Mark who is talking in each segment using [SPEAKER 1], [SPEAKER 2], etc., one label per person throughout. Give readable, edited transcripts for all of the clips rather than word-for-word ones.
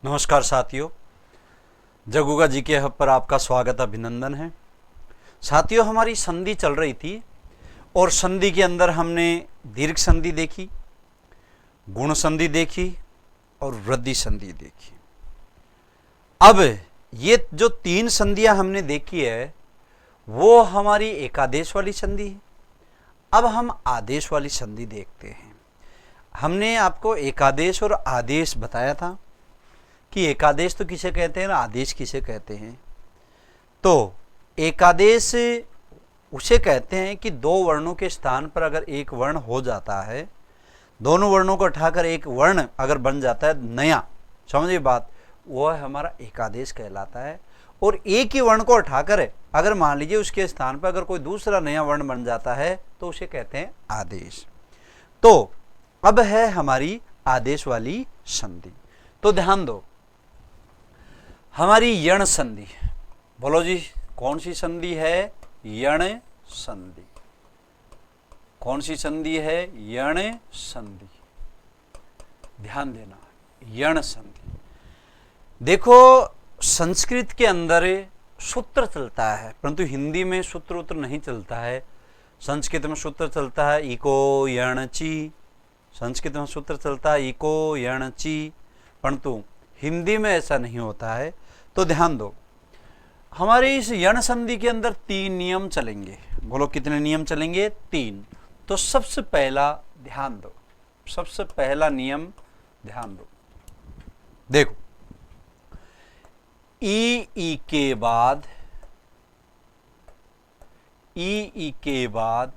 [SPEAKER 1] नमस्कार साथियों, जगूगा जी के हब पर आपका स्वागत अभिनंदन है। साथियों, हमारी संधि चल रही थी और संधि के अंदर हमने दीर्घ संधि देखी, गुण संधि देखी और वृद्धि संधि देखी। अब ये जो तीन संधियां हमने देखी है वो हमारी एकादेश वाली संधि है। अब हम आदेश वाली संधि देखते हैं। हमने आपको एकादेश और आदेश बताया था कि एकादेश तो किसे कहते हैं और आदेश किसे कहते हैं। तो एकादेश उसे कहते हैं कि दो वर्णों के स्थान पर अगर एक वर्ण हो जाता है, दोनों वर्णों को उठाकर एक वर्ण अगर बन जाता है नया, समझिए बात, वह हमारा एकादेश कहलाता है। और एक ही वर्ण को उठाकर अगर मान लीजिए उसके स्थान पर अगर कोई दूसरा नया वर्ण बन जाता है तो उसे कहते हैं आदेश। तो अब है हमारी आदेश वाली संधि। तो ध्यान दो, हमारी यण संधि, बोलो जी कौन सी संधि है? यण संधि। कौन सी संधि है? यण संधि। ध्यान देना, यण संधि। देखो, संस्कृत के अंदर सूत्र चलता है परंतु हिंदी में सूत्र उत्र नहीं चलता है। संस्कृत में सूत्र चलता है इको यण ची, संस्कृत में सूत्र चलता है इको यण ची, परंतु हिंदी में ऐसा नहीं होता है। तो ध्यान दो, हमारे इस यण संधि के अंदर तीन नियम चलेंगे। बोलो कितने नियम चलेंगे? तीन। तो सबसे पहला ध्यान दो, सबसे पहला नियम ध्यान दो। देखो, ई के बाद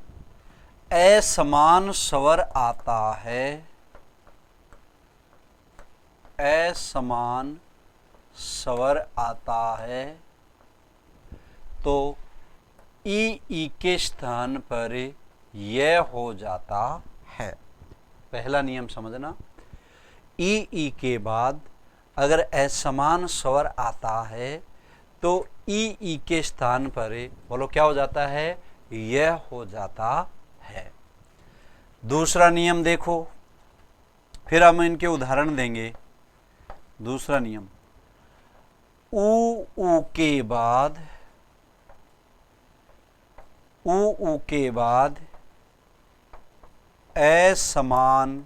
[SPEAKER 1] असमान स्वर आता है, असमान स्वर आता है तो ई के स्थान पर यह हो जाता है। पहला नियम समझना, ई के बाद अगर असमान स्वर आता है तो ई के स्थान पर बोलो क्या हो जाता है? यह हो जाता है। दूसरा नियम देखो, फिर हम इनके उदाहरण देंगे। दूसरा नियम, ऊ के बाद असमान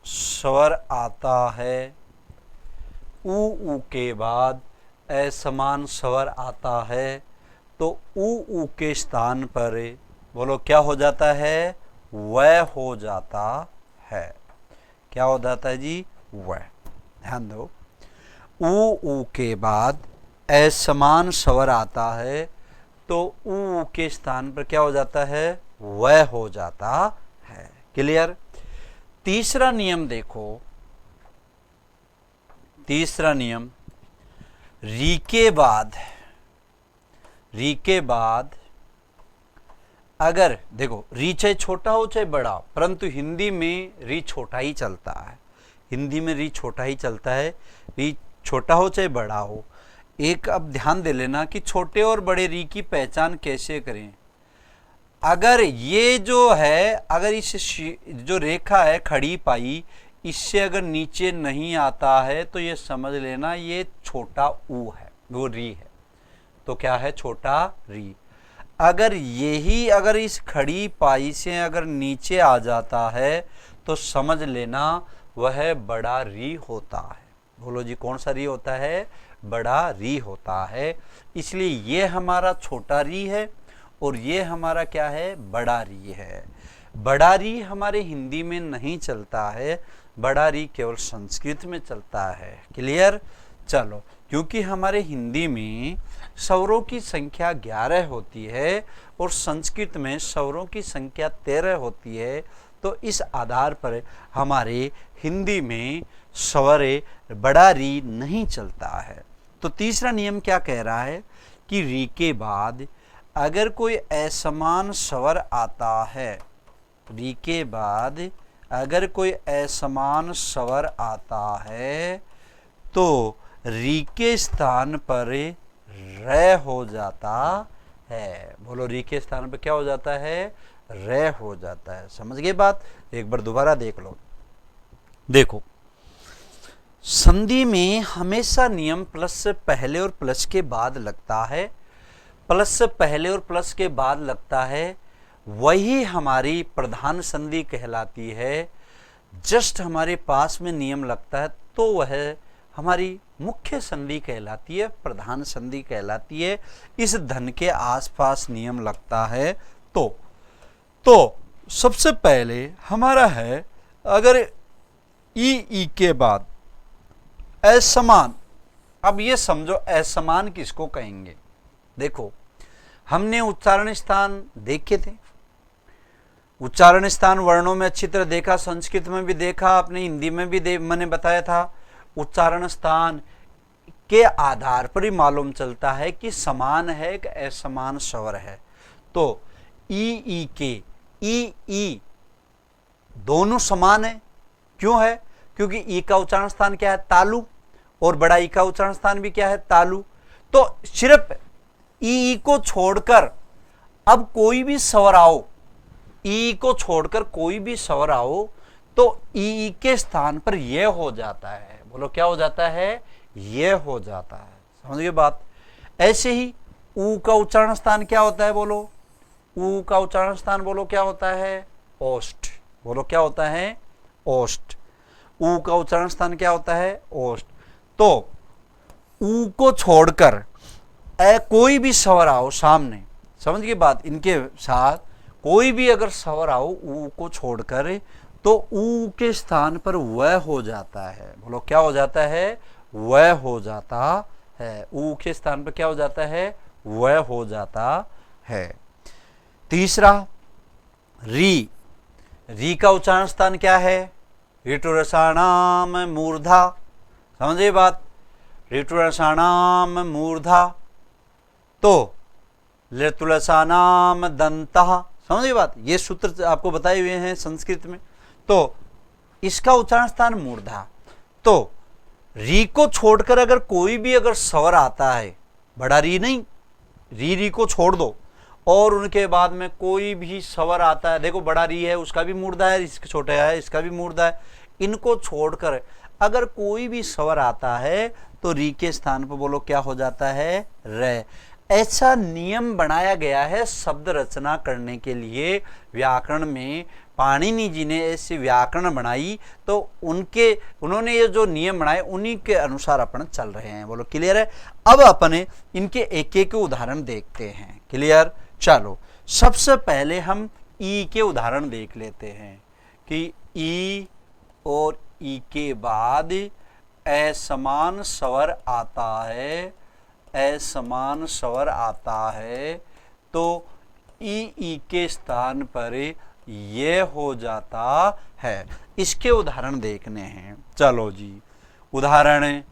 [SPEAKER 1] स्वर आता है, ऊ के बाद असमान स्वर आता है तो ऊ के स्थान पर बोलो क्या हो जाता है? वह हो जाता है। क्या हो जाता है जी? वह। ध्यान दो, ऊ के बाद असमान स्वर आता है तो ऊ के स्थान पर क्या हो जाता है? वह हो जाता है। क्लियर? तीसरा नियम देखो, तीसरा नियम, री के बाद अगर देखो री चाहे छोटा हो चाहे बड़ा, परंतु हिंदी में री छोटा ही चलता है। हिंदी में री छोटा ही चलता है, री छोटा हो चाहे बड़ा हो। एक अब ध्यान दे लेना कि छोटे और बड़े री की पहचान कैसे करें। अगर ये जो है, अगर इस जो रेखा है खड़ी पाई, इससे अगर नीचे नहीं आता है तो ये समझ लेना ये छोटा ऊ है, वो री है। तो क्या है? छोटा री। अगर यही अगर इस खड़ी पाई से अगर नीचे आ जाता है तो समझ लेना वह बड़ा री होता है। बोलो जी कौन सा री होता है? बड़ा री होता है। इसलिए ये हमारा छोटा री है और ये हमारा क्या है? बड़ा री है। बड़ा री हमारे हिंदी में नहीं चलता है, बड़ा री केवल संस्कृत में चलता है। क्लियर? चलो, क्योंकि हमारे हिंदी में स्वरों की संख्या 11 होती है और संस्कृत में स्वरों की संख्या 13 होती है, तो इस आधार पर हमारे हिंदी में स्वर बड़ा री नहीं चलता है। तो तीसरा नियम क्या कह रहा है कि री के बाद अगर कोई असमान स्वर आता है, री के बाद अगर कोई असमान स्वर आता है तो री के स्थान पर र हो जाता है। बोलो री के स्थान पर क्या हो जाता है? र हो जाता है। समझ गए बात? एक बार दोबारा देख लो, देखो, संधि में हमेशा नियम प्लस से पहले और प्लस के बाद लगता है, प्लस से पहले और प्लस के बाद लगता है, वही हमारी प्रधान संधि कहलाती है। जस्ट हमारे पास में नियम लगता है तो वह हमारी मुख्य संधि कहलाती है, प्रधान संधि कहलाती है। इस धन के आसपास नियम लगता है तो सबसे पहले हमारा है, अगर ई के बाद असमान, अब ये समझो असमान किसको कहेंगे। देखो, हमने उच्चारण स्थान देखे थे, उच्चारण स्थान वर्णों में अच्छी तरह देखा, संस्कृत में भी देखा, अपने हिंदी में भी मैंने बताया था। उच्चारण स्थान के आधार पर ही मालूम चलता है कि समान है कि असमान स्वर है। तो ई के ई दोनों समान है। क्यों है? क्योंकि ई का उच्चारण स्थान क्या है? तालु, और बड़ा ई का उच्चारण स्थान भी क्या है? तालु। तो सिर्फ ई को छोड़कर अब कोई भी स्वर आओ, ई को छोड़कर कोई भी स्वर आओ तो ई के स्थान पर यह हो जाता है। बोलो क्या हो जाता है? यह हो जाता है। समझ गए बात? ऐसे ही ऊ का उच्चारण स्थान क्या होता है? बोलो ऊ का उच्चारण स्थान बोलो क्या होता है? ओष्ठ। बोलो क्या होता है? ओष्ठ। ऊ का उच्चारण स्थान क्या होता है? ओष्ठ। तो ऊ को छोड़कर कोई भी स्वर आओ सामने, समझ गए बात? इनके साथ कोई भी अगर स्वर आओ ऊ को छोड़कर तो ऊ के स्थान पर वह हो जाता है। बोलो क्या हो जाता है? वह हो जाता है। ऊ के स्थान पर क्या हो जाता है? वह हो जाता है। तीसरा री। री का उच्चारण स्थान क्या है? ऋटुरसाणाम मूर्धा। समझे बात? ऋटुरसाणाम मूर्धा। तो लृतुलसानाम दंतः। समझे बात? ये सूत्र आपको बताए हुए हैं संस्कृत में। तो इसका उच्चारण स्थान मूर्धा। तो री को छोड़कर अगर कोई भी अगर स्वर आता है, बड़ा री नहीं, री को छोड़ दो, और उनके बाद में कोई भी स्वर आता है, देखो बड़ा री है उसका भी मूर्धा है, इसका छोटा है इसका भी मूर्धा है, इनको छोड़कर अगर कोई भी स्वर आता है तो री के स्थान पर बोलो क्या हो जाता है? रे। ऐसा नियम बनाया गया है शब्द रचना करने के लिए। व्याकरण में पाणिनि जी ने ऐसी व्याकरण बनाई, तो उन्होंने ये जो नियम बनाए उन्हीं के अनुसार अपन चल रहे हैं। बोलो क्लियर है? अब अपने इनके एक एक उदाहरण देखते हैं। क्लियर? चलो सबसे पहले हम ई के उदाहरण देख लेते हैं कि ई और ई के बाद असमान स्वर आता है, असमान स्वर आता है तो ई के स्थान पर ये हो जाता है। इसके उदाहरण देखने हैं। चलो जी, उदाहरण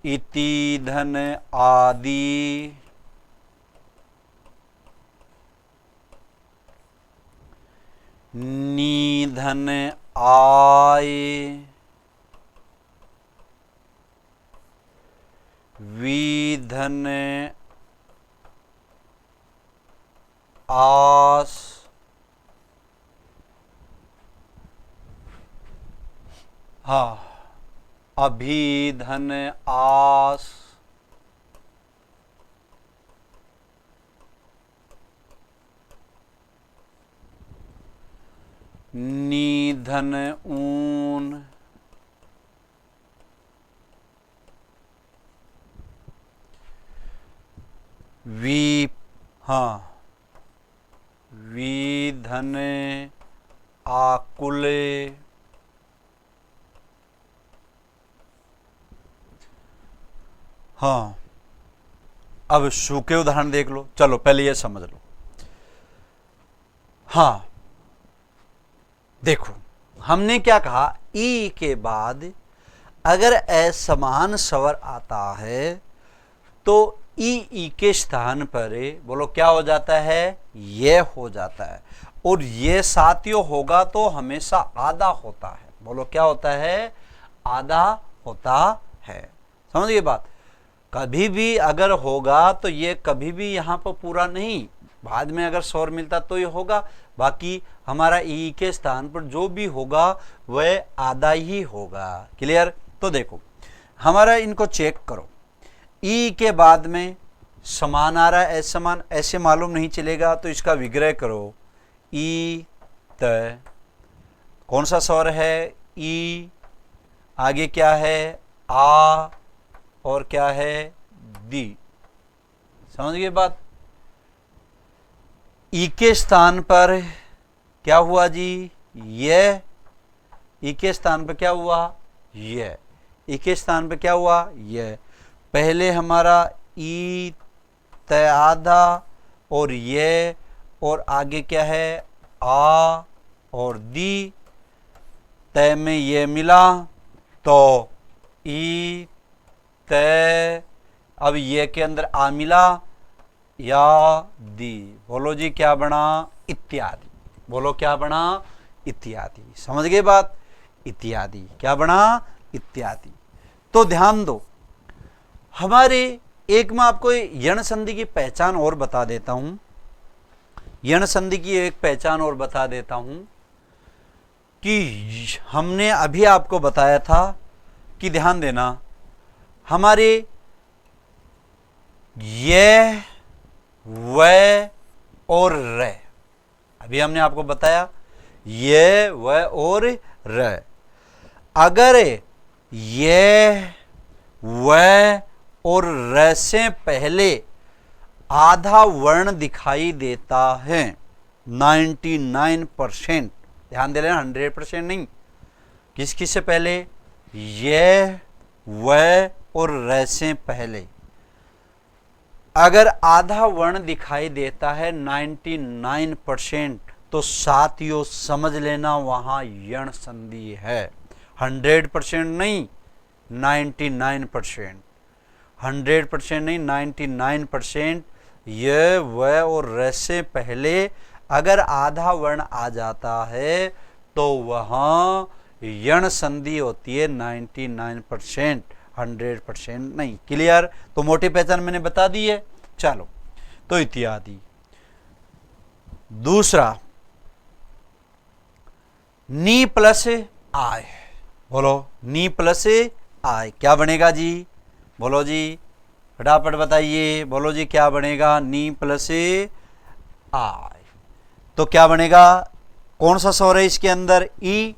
[SPEAKER 1] इति धन आदि, निधन आय, विधन आस, हाँ अभिधन आस, निधन ऊन, विधन आकुले, हाँ। अब शु के उदाहरण देख लो। चलो पहले ये समझ लो। हाँ देखो, हमने क्या कहा? ई के बाद अगर असमान स्वर आता है तो ई के स्थान पर बोलो क्या हो जाता है? ये हो जाता है। और ये साथियों होगा तो हमेशा आधा होता है। बोलो क्या होता है? आधा होता है। समझ गए बात? कभी भी अगर होगा तो ये कभी भी यहाँ पर पूरा नहीं, बाद में अगर स्वर मिलता तो ये होगा, बाकी हमारा ई के स्थान पर जो भी होगा वह आधा ही होगा। क्लियर? तो देखो हमारा इनको चेक करो, ई के बाद में समान आ रहा है, असमान ऐसे मालूम नहीं चलेगा, तो इसका विग्रह करो। ई त कौन सा स्वर है? ई, आगे क्या है? आ, और क्या है? दी। समझ गए बात? ई के स्थान पर क्या हुआ जी? ये। ई के स्थान पर क्या हुआ? ये। ई के स्थान पर क्या हुआ? ये। पहले हमारा ई त आधा और ये, और आगे क्या है? आ और दी, तय में ये मिला तो ई त, अब ये के अंदर आ मिला या दी। बोलो जी क्या बना? इत्यादि। बोलो क्या बना? इत्यादि। समझ गए बात? इत्यादि। क्या बना? इत्यादि। तो ध्यान दो, हमारे एक में आपको यण संधि की पहचान और बता देता हूं। यण संधि की एक पहचान और बता देता हूं कि हमने अभी आपको बताया था कि ध्यान देना, हमारे ये, वह और र, अभी हमने आपको बताया ये, वह और र। अगर ये, वह और र से पहले आधा वर्ण दिखाई देता है 99%, ध्यान दे लेना 100% नहीं, किस किस से पहले? ये, वह और र से पहले अगर आधा वर्ण दिखाई देता है 99%, तो साथियों समझ लेना वहां यण संधि है। 100% नहीं, 99%। 100% नहीं, 99%। ये, वह और र से पहले अगर आधा वर्ण आ जाता है तो वहां यण संधि होती है 99%, 100% नहीं। क्लियर? तो मोटी पहचान मैंने बता दी है। चलो, तो इत्यादि। दूसरा, नी प्लस आय। बोलो नी प्लस आय क्या बनेगा जी? बोलो जी फटाफट बताइए। बोलो जी क्या बनेगा? नी प्लस आय। तो क्या बनेगा? कौन सा स्वर है इसके अंदर? ई।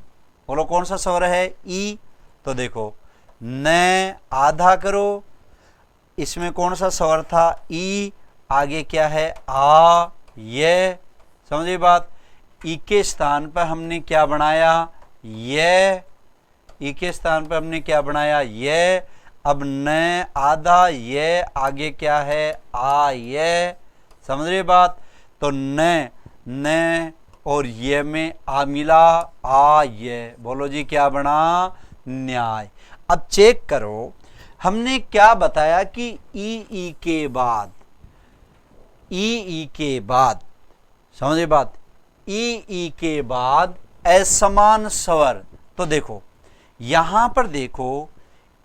[SPEAKER 1] बोलो कौन सा स्वर है? ई। तो देखो न आधा करो, इसमें कौन सा स्वर था? ई। आगे क्या है? आ, ये। समझिए बात? ई के स्थान पर हमने क्या बनाया? ये। ई के स्थान पर हमने क्या बनाया? ये। अब न आधा, ये आगे क्या है? आ, ये। समझ रहे बात? तो न और ये में आ मिला, आ ये। बोलो जी क्या बना? न्याय। अब चेक करो, हमने क्या बताया कि ई के बाद, ई के बाद, समझे बात? ई के बाद असमान स्वर। तो देखो यहां पर देखो,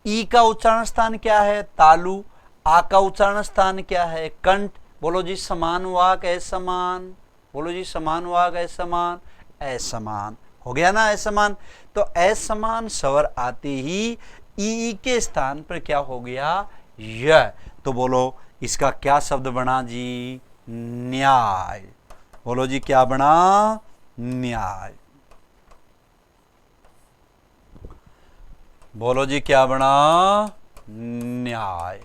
[SPEAKER 1] ई का उच्चारण स्थान क्या है? तालु। आ का उच्चारण स्थान क्या है? कंठ। बोलो जी समान वाक असमान। बोलो जी समान वाक असमान। असमान हो गया ना? असमान। तो असमान स्वर आते ही ई के स्थान पर क्या हो गया? य। तो बोलो इसका क्या शब्द बना जी? न्याय। बोलो जी क्या बना? न्याय। बोलो जी क्या बना? न्याय।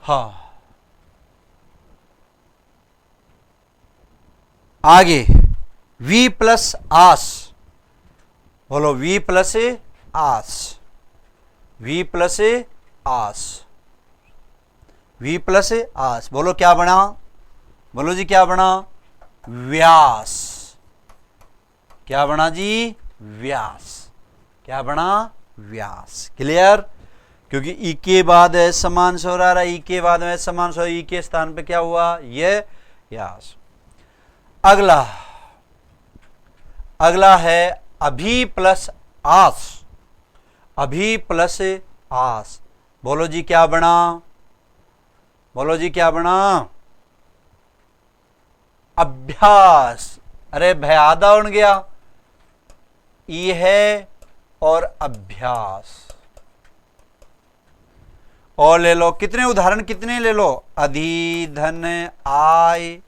[SPEAKER 1] हाँ, आगे वी प्लस आस। बोलो we plus us. We plus us. We plus us. बोलो क्या बना? बोलो जी क्या बना? व्यास। क्या बना जी? व्यास। क्या बना? व्यास। क्लियर? क्योंकि ई के बाद समान स्वर आ रहा है, ई के बाद में समान स्वर, ई के स्थान पे क्या हुआ? ये व्यास। अगला, अगला है अभी प्लस आस। अभी प्लस आस। बोलो जी क्या बना? बोलो जी क्या बना? अभ्यास, अरे भय आधा उड़ गया, ई है और अभ्यास। और ले लो, कितने उदाहरण कितने ले लो, अधि धन आय,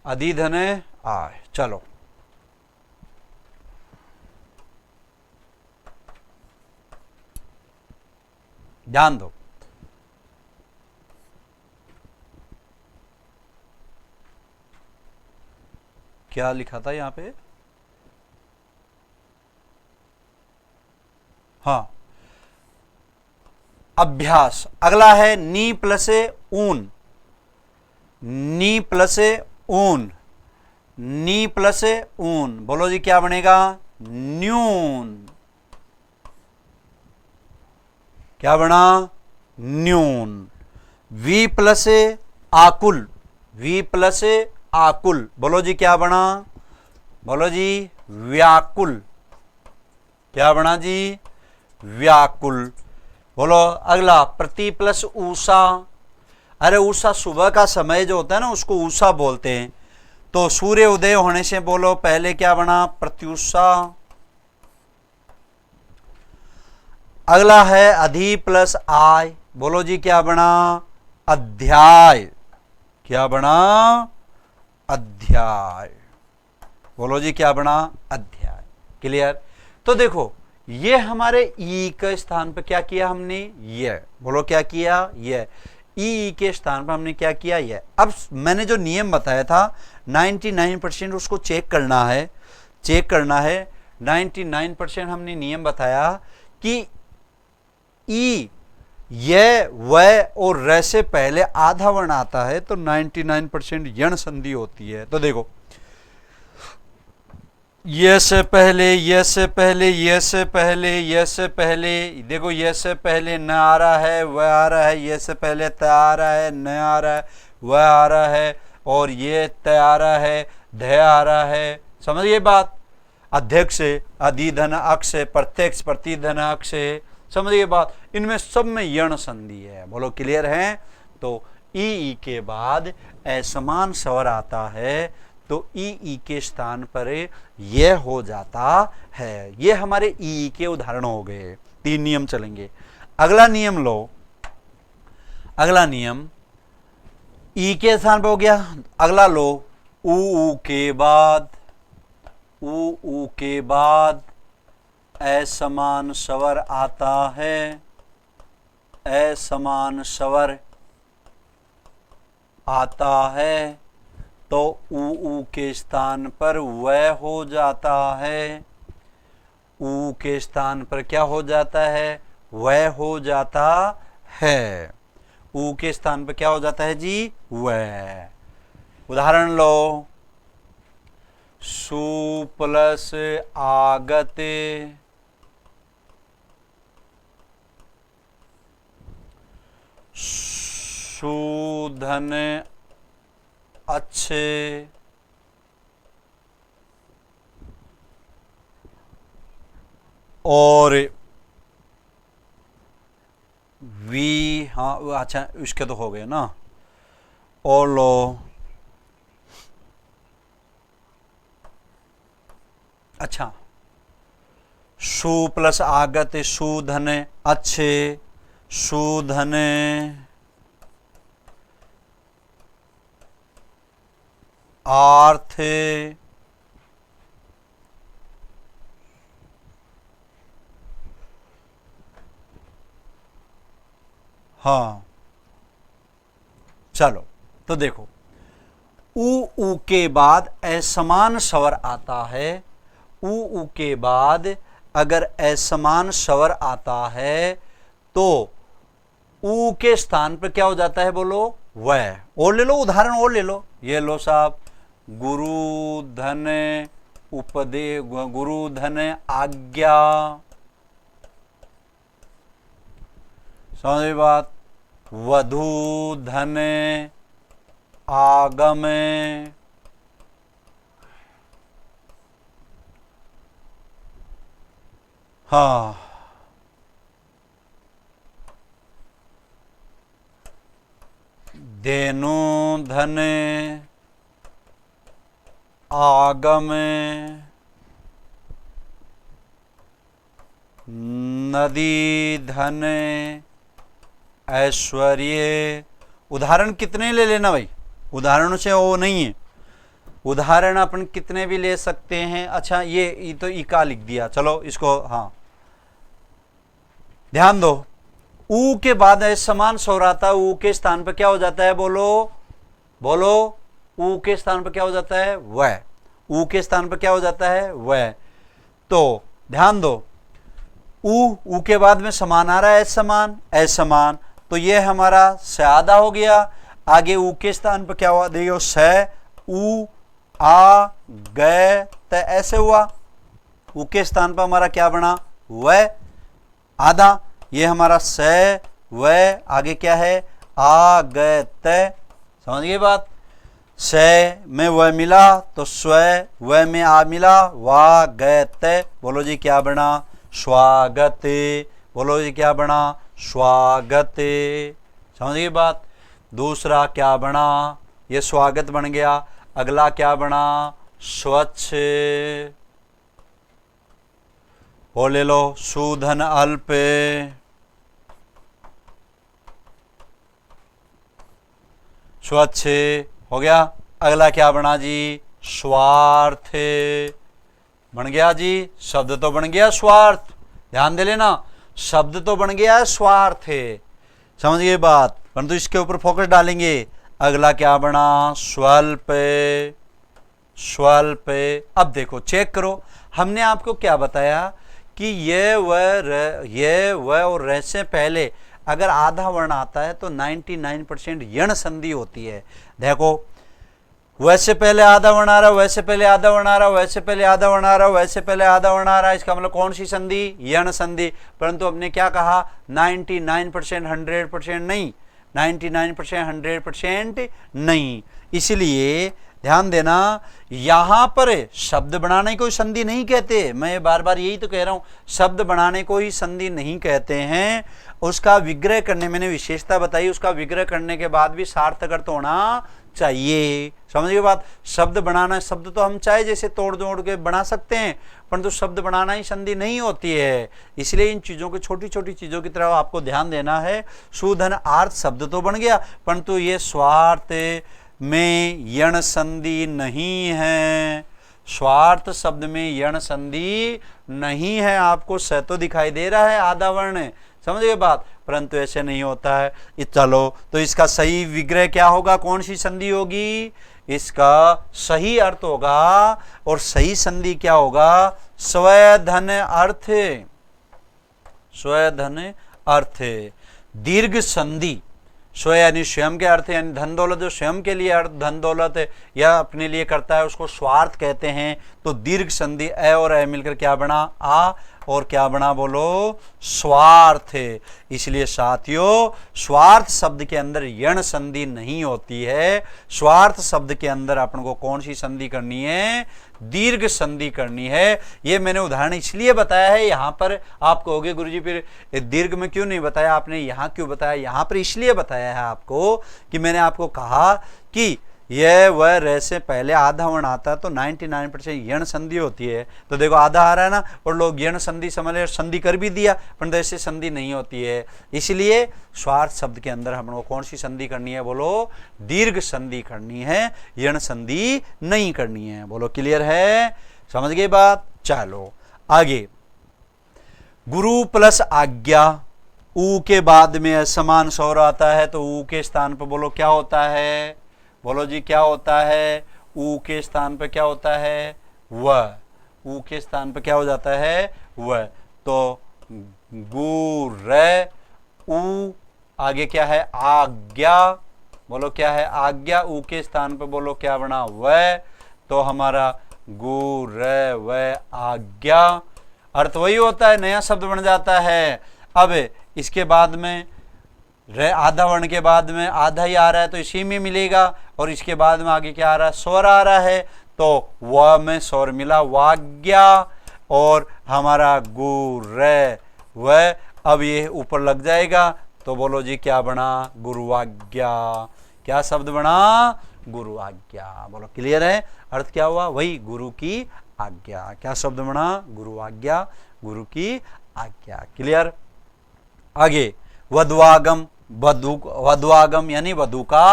[SPEAKER 1] अधि धन आय। चलो ध्यान दो, क्या लिखा था यहां पे, हाँ अभ्यास। अगला है नी प्लस ऊन, नी प्लस ऊन, नी प्लस ऊन, बोलो जी क्या बनेगा, न्यून। क्या बना, न्यून। वी प्लस आकुल, वी प्लस आकुल, बोलो जी क्या बना, बोलो जी व्याकुल। क्या बना जी, व्याकुल। बोलो अगला प्रति प्लस ऊषा, अरे ऊषा सुबह का समय जो होता है ना उसको ऊषा बोलते हैं। तो सूर्य उदय होने से बोलो पहले क्या बना, प्रत्युषा। अगला है अधि प्लस आय, बोलो जी क्या बना, अध्याय। क्या बना, अध्याय। बोलो जी क्या बना, अध्याय। क्लियर। तो देखो ये हमारे ई के स्थान पर क्या किया हमने, ये बोलो क्या किया, ये ई के स्थान पर हमने क्या किया, ये। अब मैंने जो नियम बताया था 99% उसको चेक करना है, चेक करना है। 99% हमने नियम बताया कि ई, ये, वह और र से पहले आधा वर्ण आता है तो 99% यण संधि होती है। तो देखो ये से पहले, ये से पहले, ये से पहले, ये से पहले, देखो ये से पहले न आ रहा है, वह आ रहा है, ये से पहले त आ रहा है, न आ रहा है, वह आ रहा है, और ये त आ रहा है, ध आ रहा है। समझिए बात, अध्यक्ष अधिधन अक्ष, प्रत्यक्ष प्रतिधन अक्ष, समझिए बात, इनमें सब में यण संधि है। बोलो क्लियर है। तो ई के बाद असमान स्वर आता है तो ई के स्थान पर यह हो जाता है। ये हमारे ई के उदाहरण हो गए। 3 नियम चलेंगे। अगला नियम लो, अगला नियम ई के स्थान पर हो गया। अगला लो ऊ के बाद, ऊ के बाद असमान स्वर आता है, असमान स्वर आता है तो ऊ के स्थान पर वह हो जाता है। ऊ के स्थान पर क्या हो जाता है, वह हो जाता है। ऊ के स्थान पर क्या हो जाता है जी, वह। उदाहरण लो, सु प्लस आगत, सुधन अच्छे, और वी, हाँ अच्छा इसके तो हो गए ना। और लो अच्छा, सु प्लस आगत, सुधन अच्छे, सुधन आर्थ, हाँ चलो। तो देखो ऊ के बाद असमान स्वर आता है। ऊ के बाद अगर असमान स्वर आता है तो ऊ के स्थान पर क्या हो जाता है, बोलो वह। और ले लो उदाहरण, और ले लो, ये लो साहब, गुरु धन उपदे, गुरु धन आज्ञा, समझ बात, वधु धन आगम, हाँ धेनु धन आगम नदी धन ऐश्वर्य। उदाहरण कितने ले लेना भाई, उदाहरणों से वो नहीं है, उदाहरण अपन कितने भी ले सकते हैं। अच्छा ये तो इका लिख दिया, चलो इसको हाँ ध्यान दो। ऊ के बाद समान स्वर आता है, ऊ के स्थान पर क्या हो जाता है, बोलो बोलो, ऊ के स्थान पर क्या हो जाता है, वह। ऊ के स्थान पर क्या हो जाता है, वह। तो ध्यान दो, ऊ के बाद में समान आ रहा है, समान असमान, तो ये हमारा स आधा हो गया। आगे ऊ के स्थान पर क्या हुआ, देखो स ऊ आ गए त ऐसे हुआ। ऊ के स्थान पर हमारा क्या बना, वह आधा। ये हमारा स वह, आगे क्या है, आ गए त। समझ गए बात। स में वह मिला तो स्व, वह में आ मिला, वा गए त। बोलो जी क्या बना, स्वागत। बोलो जी क्या बना, स्वागत। समझ गए बात। दूसरा क्या बना, ये स्वागत बन गया। अगला क्या बना, स्वच्छ। वो ले लो, सुधन अल्प, स्वच्छ हो गया। अगला क्या बना जी, स्वार्थ बन गया जी। शब्द तो बन गया स्वार्थ, ध्यान दे लेना, शब्द तो बन गया स्वार्थ। समझ गए बात, परंतु इसके ऊपर फोकस डालेंगे। अगला क्या बना, स्वल्प। स्वल्प। अब देखो चेक करो, हमने आपको क्या बताया कि ये वह और र से पहले अगर आधा वर्ण आता है तो 99% यण संधि होती है। देखो वैसे पहले आधा वर्ण आ रहा, वैसे पहले आधा वर्ण आ रहा, वैसे पहले आधा वर्ण आ रहा, वैसे पहले आधा वर्ण आ रहा, इसका मतलब कौन सी संधि, यण संधि। परंतु हमने क्या कहा, 99% 100% नहीं, 99% 100% नहीं। इसलिए ध्यान देना, यहां पर शब्द बनाने को संधि नहीं कहते, मैं बार बार यही तो कह रहा हूं, शब्द बनाने को ही संधि नहीं कहते हैं। उसका विग्रह करने, मैंने विशेषता बताई, उसका विग्रह करने के बाद भी सार्थक अर्थ होना चाहिए। समझ गए बात। शब्द बनाना, शब्द तो हम चाहे जैसे तोड़ जोड़ के बना सकते हैं, परंतु शब्द बनाना ही संधि नहीं होती है। इसलिए इन चीजों की, छोटी छोटी चीजों की तरफ आपको ध्यान देना है। सुधन आर्थ शब्द तो बन गया, परंतु ये स्वार्थ में यण संधि नहीं है। स्वार्थ शब्द में यण संधि नहीं है। आपको स तो दिखाई दे रहा है आधा वर्ण, समझ गए बात, परंतु ऐसे नहीं होता है। चलो तो इसका सही विग्रह क्या होगा, कौन सी संधि होगी, इसका सही अर्थ होगा, और सही संधि क्या होगा, स्वधन अर्थ। स्वधन अर्थ, दीर्घ संधि। स्व यानी स्वयं के अर्थ, यानी धन दौलत, जो स्वयं के लिए अर्थ धन दौलत या अपने लिए करता है उसको स्वार्थ कहते हैं। तो दीर्घ संधि अ और अ मिलकर क्या बना, आ, और क्या बना, बोलो स्वार्थ। इसलिए साथियों, स्वार्थ शब्द के अंदर यण संधि नहीं होती है। स्वार्थ शब्द के अंदर अपन को कौन सी संधि करनी है, दीर्घ संधि करनी है। ये मैंने उदाहरण इसलिए बताया है। यहां पर आप कहोगे गुरुजी फिर दीर्घ में क्यों नहीं बताया आपने, यहां क्यों बताया, यहां पर इसलिए बताया है आपको कि मैंने आपको कहा कि यह वह रह से पहले आधा वर्ण आता है तो 99% यण संधि होती है। तो देखो आधा आ रहा है ना, और लोग यण संधि समझ ले, संधि कर भी दिया, परंतु ऐसे संधि नहीं होती है। इसलिए स्वार्थ शब्द के अंदर हम लोग कौन सी संधि करनी है, बोलो दीर्घ संधि करनी है, यण संधि नहीं करनी है। बोलो क्लियर है, समझ गए बात। चलो आगे, गुरु प्लस आज्ञा, ऊ के बाद में असमान स्वर आता है तो ऊ के स्थान पर बोलो क्या होता है, बोलो जी क्या होता है, ऊ के स्थान पर क्या होता है, वह। ऊ के स्थान पर क्या हो जाता है, वह। तो गु रे ऊ, आगे क्या है, आज्ञा, बोलो क्या है, आज्ञा। ऊ के स्थान पर बोलो क्या बना, वह। तो हमारा गु रे वह आज्ञा, अर्थ वही होता है, नया शब्द बन जाता है। अब इसके बाद में रे, आधा वर्ण के बाद में आधा ही आ रहा है तो इसी में मिलेगा, और इसके बाद में आगे क्या आ रहा है, स्वर आ रहा है, तो वह में स्वर मिला, वाज्ञा, और हमारा गु रे वह। अब ये ऊपर लग जाएगा तो बोलो जी क्या बना, गुरुवाज्ञा। क्या शब्द बना? गुरु आज्ञा। बोलो क्लियर है? अर्थ क्या हुआ? वही गुरु की आज्ञा। क्या शब्द बना? गुरु आज्ञा, गुरु की आज्ञा। क्लियर? आगे वधुआगम, वधुआगम यानी वधु का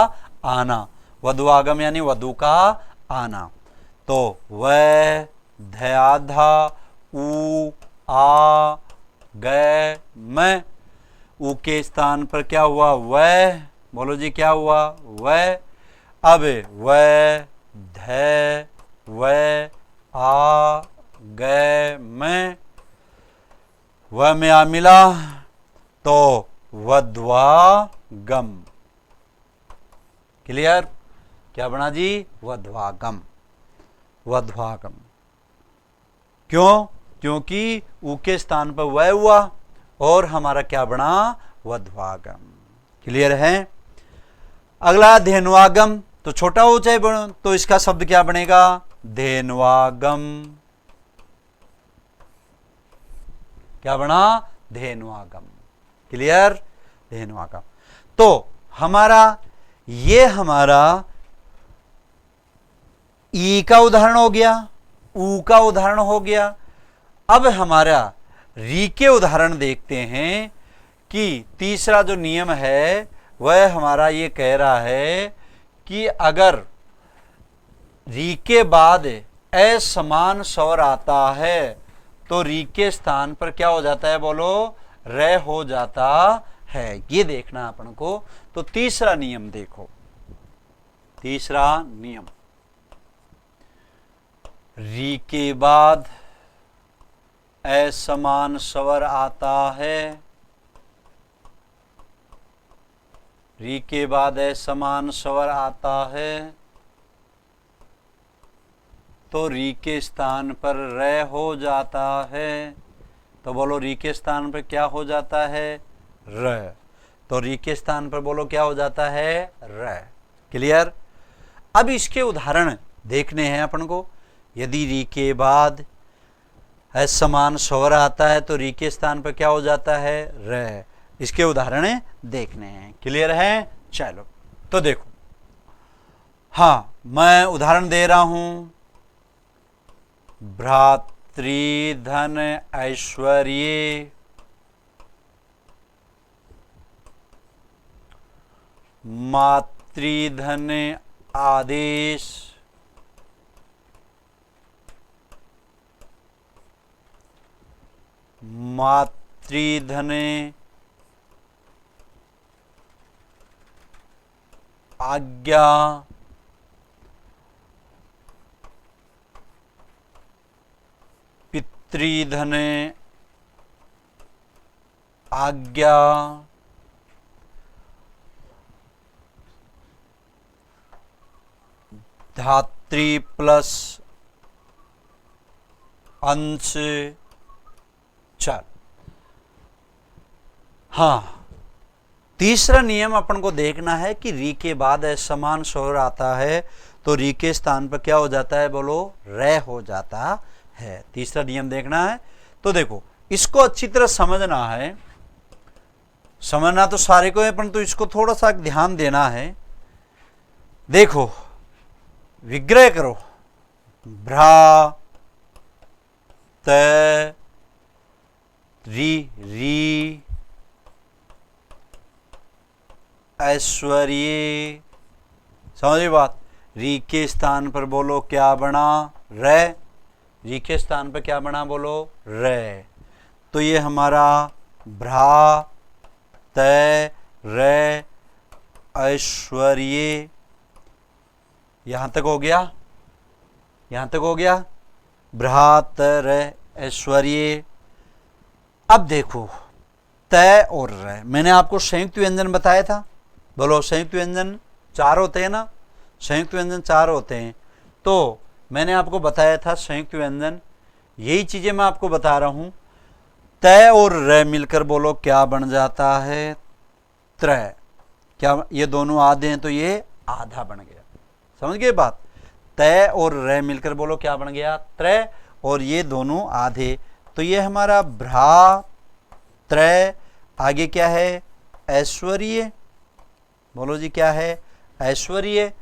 [SPEAKER 1] आना, वधुआगम यानी वधु का आना। तो वह, धयाधा, उ, आ, गए, मैं, उ के स्थान पर क्या हुआ? वह। बोलो जी क्या हुआ? वह। अब वह, ध, वह, आ, गए, मैं, वह में आ मिला तो वध्वागम। क्लियर? क्या बना जी? वध्वागम, वध्वागम। क्यों? क्योंकि उ के स्थान पर वह हुआ और हमारा क्या बना? वध्वागम। क्लियर है? अगला धेनुवागम, तो छोटा हो चाहे बड़ा, तो इसका शब्द क्या बनेगा? धेनुवागम। क्या बना? धेनुवागम। क्लियर? धेनुवागम। तो हमारा ये हमारा ई का उदाहरण हो गया, ऊ का उदाहरण हो गया। अब हमारा री के उदाहरण देखते हैं कि तीसरा जो नियम है वह हमारा ये कह रहा है कि अगर री के बाद असमान स्वर आता है तो री के स्थान पर क्या हो जाता है? बोलो, र हो जाता है। ये देखना अपन को। तो तीसरा नियम देखो, तीसरा नियम, री के बाद असमान स्वर आता है, री के बाद असमान स्वर आता है तो री के स्थान पर र हो जाता है। तो बोलो री के स्थान पर क्या हो जाता है? र। तो री के स्थान पर बोलो क्या हो जाता है? र। क्लियर? अब इसके उदाहरण देखने हैं अपन को। यदि री के बाद असमान स्वर आता है तो री के स्थान पर क्या हो जाता है? र। इसके उदाहरण देखने हैं। क्लियर है? चलो तो देखो, हाँ मैं उदाहरण दे रहा हूं। भ्रातृधन ऐश्वर्य, मातृधन आदेश, मातृधन आज्ञा, पितृधन आज्ञा, धात्री प्लस अंश। चल, हाँ तीसरा नियम अपन को देखना है कि री के बाद असमान स्वर आता है तो री के स्थान पर क्या हो जाता है? बोलो, र हो जाता है। तीसरा नियम देखना है। तो देखो, इसको अच्छी तरह समझना है। समझना तो सारे को है, परंतु इसको थोड़ा सा ध्यान देना है। देखो, विग्रह करो। भ्रा, त, री, ऐश्वर्य। समझिए बात? री के स्थान पर बोलो क्या बना? र। री के स्थान पर क्या बना? बोलो, र। तो ये हमारा भ्रा, त, र, ऐश्वर्य, यहां तक हो गया। यहां तक हो गया। भ्रा, त, र, ऐश्वर्य। अब देखो, त और र, मैंने आपको संयुक्त व्यंजन बताया था। बोलो, संयुक्त व्यंजन 4 होते हैं ना? संयुक्त व्यंजन 4 होते हैं। तो मैंने आपको बताया था संयुक्त व्यंजन, यही चीजें मैं आपको बता रहा हूं। त और र मिलकर बोलो क्या बन जाता है? त्र। क्या ये दोनों आधे हैं तो ये आधा बन गया। समझ गए बात? त और र मिलकर बोलो क्या बन गया? त्र। और ये दोनों आधे, तो ये हमारा भ्रा, त्र, आगे क्या है? ऐश्वर्य। बोलो जी क्या है? ऐश्वर्य।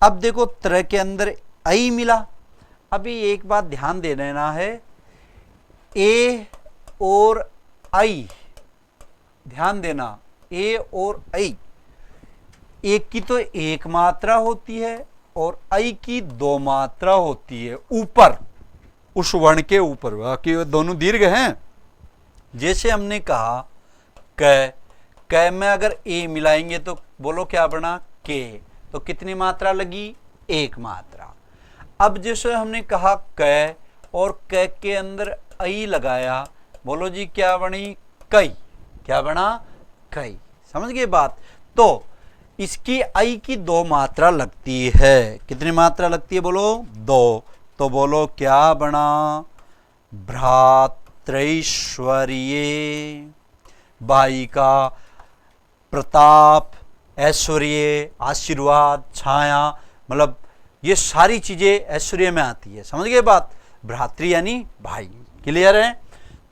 [SPEAKER 1] अब देखो त्र के अंदर ऐ मिला। अभी एक बात ध्यान दे देना है, ए और आई, ध्यान देना, ए और आई, एक की तो एक मात्रा होती है और आई की दो मात्रा होती है ऊपर, उस वर्ण के ऊपर, बाकी दोनों दीर्घ हैं। जैसे हमने कहा क में अगर ए मिलाएंगे तो बोलो क्या बना, के, तो कितनी मात्रा लगी, एक मात्रा। अब जैसे हमने कहा क और क के अंदर आई लगाया, बोलो जी क्या बनी, कई, क्या बना, कई। समझ गए बात। तो इसकी आई की दो मात्रा लगती है, कितनी मात्रा लगती है, बोलो दो, तो बोलो क्या बना, भ्रातृश्वर्य। भाई का प्रताप, ऐश्वर्य, आशीर्वाद, छाया, मतलब ये सारी चीजें ऐश्वर्य में आती है। समझ गए बात। भ्रातृ यानी भाई, क्लियर है।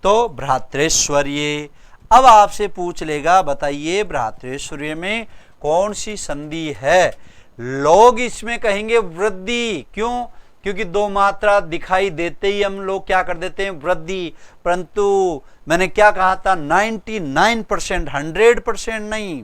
[SPEAKER 1] तो भ्रातृश्वर्य। अब आपसे पूछ लेगा, बताइए भ्रातृश्वर्य में कौन सी संधि है। लोग इसमें कहेंगे वृद्धि। क्यों? क्योंकि दो मात्रा दिखाई देते ही हम लोग क्या कर देते हैं, वृद्धि। परंतु मैंने क्या कहा था, 99%, 100% नहीं,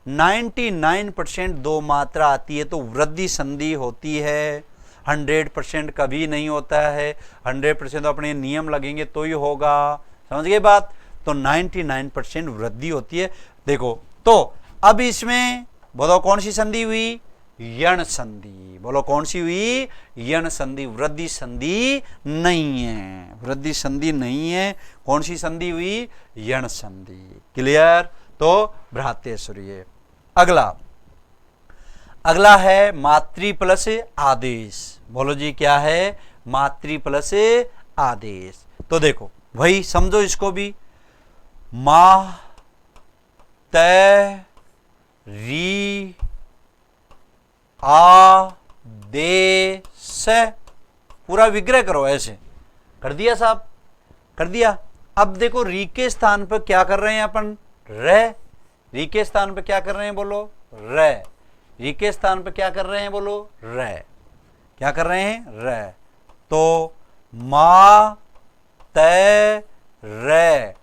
[SPEAKER 1] 99% दो मात्रा आती है तो वृद्धि संधि होती है। 100% कभी नहीं होता है। 100% तो अपने नियम लगेंगे तो ही होगा। समझ गए बात। तो 99% वृद्धि होती है। देखो तो अब इसमें बोलो कौन सी संधि हुई, यण संधि। बोलो कौन सी हुई, यण संधि। वृद्धि संधि नहीं है, वृद्धि संधि नहीं है। कौन सी संधि हुई, यण संधि। क्लियर। तो भ्रातृश्वर्य। अगला है मातृ प्लस आदेश। बोलो जी क्या है, मातृ प्लस आदेश। तो देखो वही समझो इसको भी, मा त री आ दे से, पूरा विग्रह करो। ऐसे कर दिया साहब, कर दिया। अब देखो री के स्थान पर क्या कर रहे हैं अपन, र। री के स्थान पर क्या कर रहे हैं, बोलो र। री के स्थान पर क्या कर रहे हैं, बोलो र। क्या कर रहे हैं, र। तो मा त र,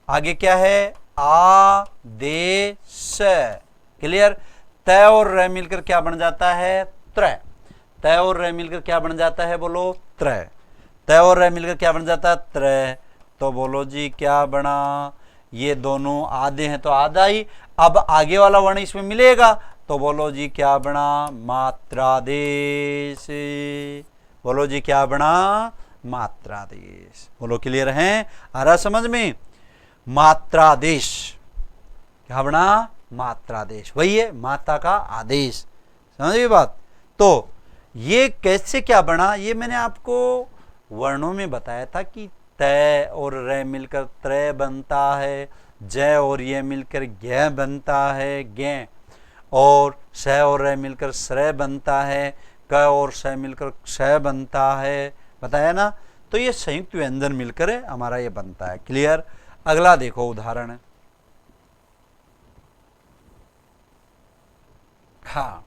[SPEAKER 1] आगे क्या है, आ दे स। क्लियर। तय और र मिलकर क्या बन जाता है, त्रय। तय और र मिलकर क्या बन जाता है, बोलो त्रय। तय और र मिलकर क्या बन जाता है, त्रय। तो बोलो जी क्या बना, ये दोनों आधे हैं तो आधा ही। अब आगे वाला वर्ण इसमें मिलेगा तो बोलो जी क्या बना, मात्रादेश। बोलो जी क्या बना, मात्रादेश। बोलो क्लियर है, आ रहा समझ में। मात्रादेश क्या बना, मात्रादेश। वही है माता का आदेश। समझिए बात। तो ये कैसे क्या बना, ये मैंने आपको वर्णों में बताया था कि तय और रे मिलकर त्रय बनता है, जय और ये मिलकर ज्ञ बनता है, ज्ञ, और स और रे मिलकर श्रय बनता है, क और स मिलकर क्षय बनता है, बताया ना। तो ये संयुक्त व्यंजन मिलकर हमारा ये बनता है। क्लियर। अगला देखो उदाहरण। हाँ,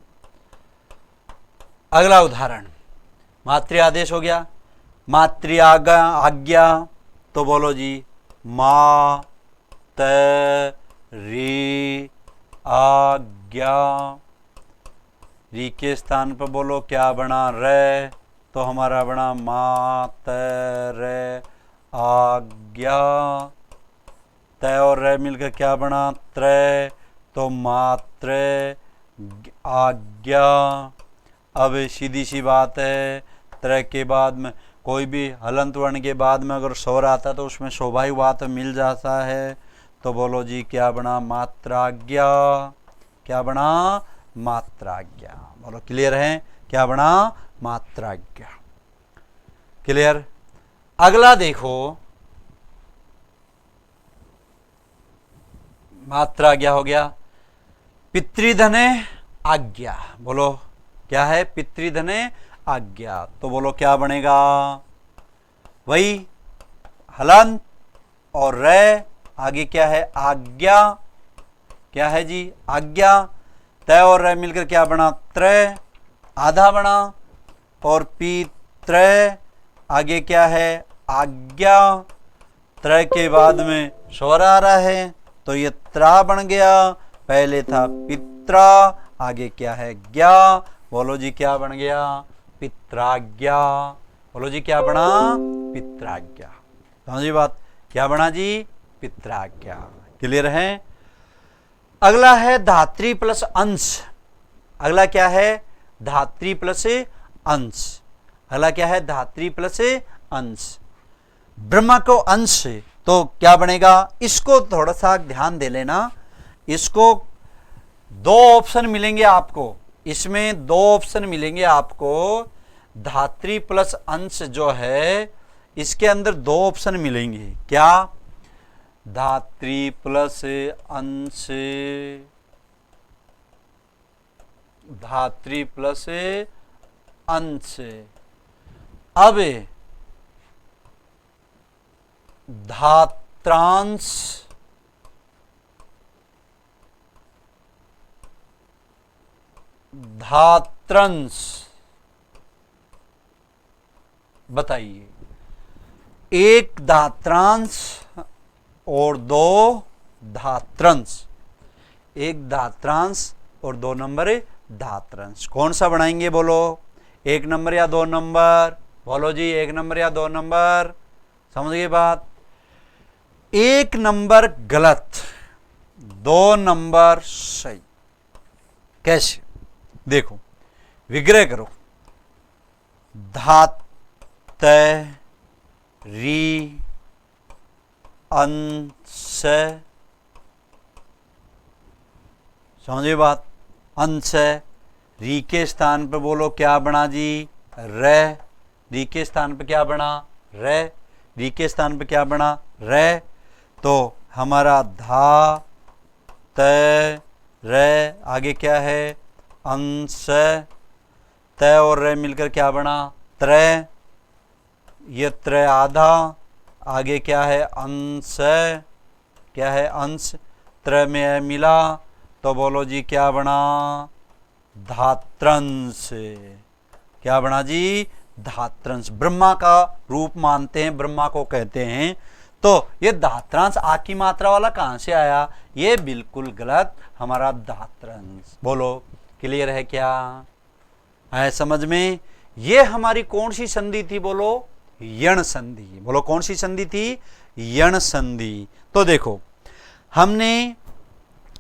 [SPEAKER 1] अगला उदाहरण मातृ आदेश हो गया। मातृ आज्ञा, तो बोलो जी मा त री आज्ञा। री के स्थान पर बोलो क्या बना, रे। तो हमारा बना मा त रे आज्ञा। तय और रे मिलकर क्या बना, त्रय। तो मात्र आज्ञा। अब सीधी सी बात है, त्रय के बाद में कोई भी हलंत वर्ण के बाद में अगर स्वर आता तो उसमें स्वाभाविक बात मिल जाता है। तो बोलो जी क्या बना, मात्राज्ञा। क्या बना, मात्राज्ञा। बोलो क्लियर है, क्या बना, मात्राज्ञा। क्लियर। अगला देखो, मात्राज्ञा हो गया। पितृधने आज्ञा। बोलो क्या है, पितृधने आज्ञा। तो बोलो क्या बनेगा, वही हलंत और रे, आगे क्या है, आज्ञा। क्या है जी, आज्ञा। तय और रय मिलकर क्या बना, त्रय, आधा बना, और पी त्रय, आगे क्या है, आज्ञा, त्रय के बाद में स्वर आ रहा है तो ये त्रा बन गया, पहले था पित्रा, आगे क्या है, ज्ञा, बोलो जी क्या बन गया, पित्राज्ञा, बोलो जी क्या बना, पित्राज्ञा। समझिए बात, क्या बना जी, पित्राज्ञा। क्लियर है। अगला है धात्री प्लस अंश। अगला क्या है, धात्री प्लस अंश। अगला क्या है, धात्री प्लस अंश। ब्रह्मा को अंश तो क्या बनेगा, इसको थोड़ा सा ध्यान दे लेना। इसको दो ऑप्शन मिलेंगे आपको, इसमें दो ऑप्शन मिलेंगे आपको। धात्री प्लस अंश जो है इसके अंदर दो ऑप्शन मिलेंगे। क्या, धात्री प्लस अंश, धात्री प्लस अंश। अब धात्रांश, धात्रंश, बताइए, एक धात्रांश और दो धात्रंश, एक धात्रांश और दो नंबर धात्रंश, कौन सा बनाएंगे बोलो, एक नंबर या दो नंबर, बोलो जी एक नंबर या दो नंबर। समझ गए बात। एक नंबर गलत, दो नंबर सही। कैसे, देखो विग्रह करो, धात री अंश, समझे बात, अंश, री के स्थान पर बोलो क्या बना जी, र, री के स्थान पर क्या बना, र, री के स्थान पर क्या बना, र, तो हमारा धा त र, आगे क्या है, अंश, त और र मिलकर क्या बना, त्रय, ये त्रय आधा, आगे क्या है, अंश, क्या है, अंश, त्रय में मिला तो बोलो जी क्या बना, धात्रंश। क्या बना जी, धात्रंश। ब्रह्मा का रूप मानते हैं, ब्रह्मा को कहते हैं। तो ये धात्रांश आ की मात्रा वाला कहां से आया, ये बिल्कुल गलत, हमारा धात्रंश। बोलो क्लियर है क्या, है समझ में। ये हमारी कौन सी संधि थी बोलो, यण संधि। बोलो कौन सी संधि थी, यण संधि। तो देखो हमने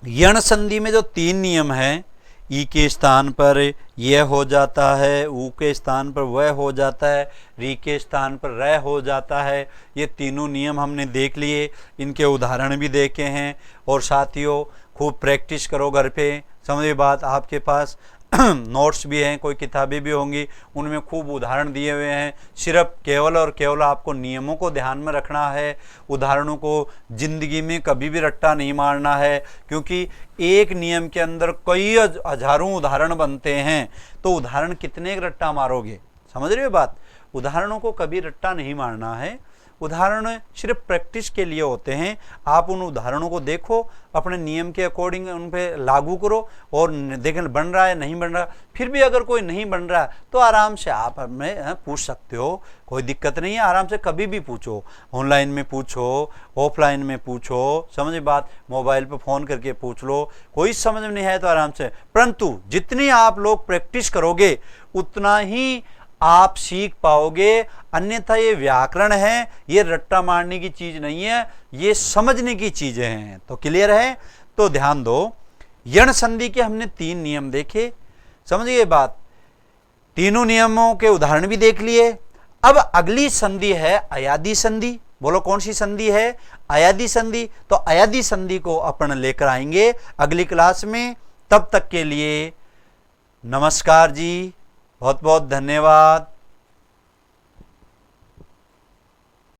[SPEAKER 1] यण संधि में जो तीन नियम है, ई के स्थान पर यह हो जाता है, ऊ के स्थान पर वह हो जाता है, री के स्थान पर रह हो जाता है, ये तीनों नियम हमने देख लिए, इनके उदाहरण भी देखे हैं। और साथियों खूब प्रैक्टिस करो घर पे। समझे बात, आपके पास नोट्स भी हैं, कोई किताबें भी होंगी, उनमें खूब उदाहरण दिए हुए हैं। सिर्फ केवल और केवल आपको नियमों को ध्यान में रखना है, उदाहरणों को जिंदगी में कभी भी रट्टा नहीं मारना है, क्योंकि एक नियम के अंदर कई हजारों उदाहरण बनते हैं, तो उदाहरण कितने रट्टा मारोगे, समझ रहे हो बात। उदाहरणों को कभी रट्टा नहीं मारना है, उदाहरण सिर्फ प्रैक्टिस के लिए होते हैं। आप उन उदाहरणों को देखो, अपने नियम के अकॉर्डिंग उन पे लागू करो और देखें बन रहा है नहीं बन रहा। फिर भी अगर कोई नहीं बन रहा तो आराम से आप हमें पूछ सकते हो, कोई दिक्कत नहीं है, आराम से कभी भी पूछो, ऑनलाइन में पूछो, ऑफलाइन में पूछो, समझे बात, मोबाइल पे फ़ोन करके पूछ लो, कोई समझ में नहीं है तो आराम से। परंतु जितनी आप लोग प्रैक्टिस करोगे उतना ही आप सीख पाओगे, अन्यथा ये व्याकरण है, ये रट्टा मारने की चीज नहीं है, ये समझने की चीजें हैं। तो क्लियर है, तो ध्यान दो। यण संधि के हमने तीन नियम देखे, समझिए बात, तीनों नियमों के उदाहरण भी देख लिए। अब अगली संधि है अयादी संधि। बोलो कौन सी संधि है, अयादी संधि। तो अयादी संधि को अपन लेकर आएंगे अगली क्लास में। तब तक के लिए नमस्कार जी, बहुत बहुत धन्यवाद।